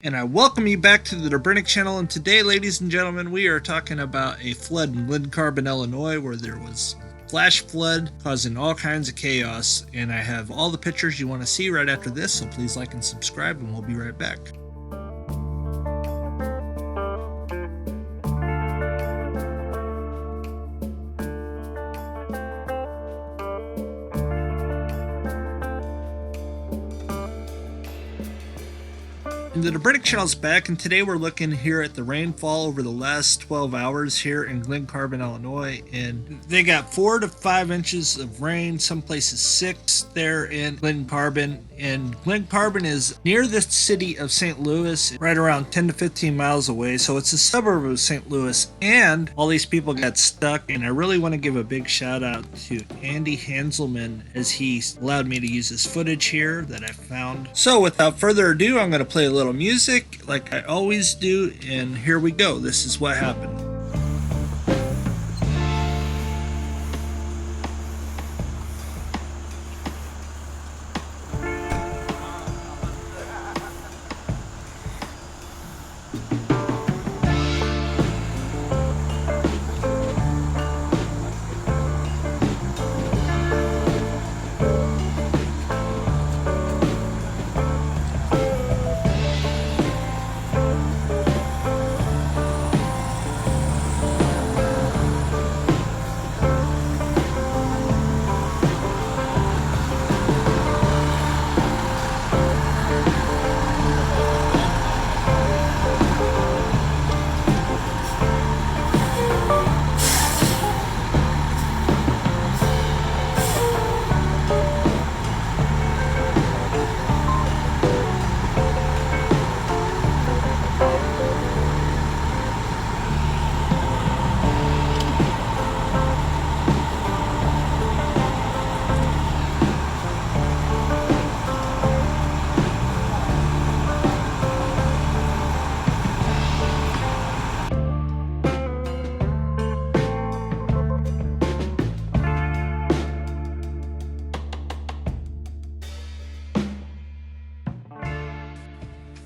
And I welcome you back to the Dobrinic channel, and today, ladies and gentlemen, we are talking about a flood in Glen Carbon, Illinois, where there was flash flood causing all kinds of chaos, and I have all the pictures you want to see right after this, so please like and subscribe, and we'll be right back. And the Dobrinic channel's back, and today we're looking here at the rainfall over the last 12 hours here in Glen Carbon, Illinois, and they got 4 to 5 inches of rain, some places 6 there in Glen Carbon. And Glen Carbon is near the city of St. Louis, right around 10 to 15 miles away, so it's a suburb of St. Louis, and all these people got stuck. And I really want to give a big shout out to Andy Hanselman, as he allowed me to use this footage here that I found. So without further ado, I'm going to play a little music like I always do, and here we go. This is what happened.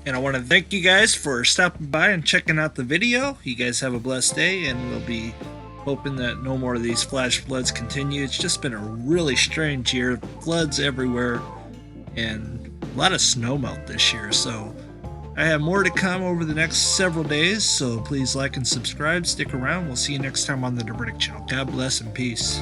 And I want to thank you guys for stopping by and checking out the video. You guys have a blessed day, and we'll be hoping that no more of these flash floods continue. It's just been a really strange year. Floods everywhere and a lot of snow melt this year. So I have more to come over the next several days. So please like and subscribe. Stick around. We'll see you next time on the Dobrinic channel. God bless and peace.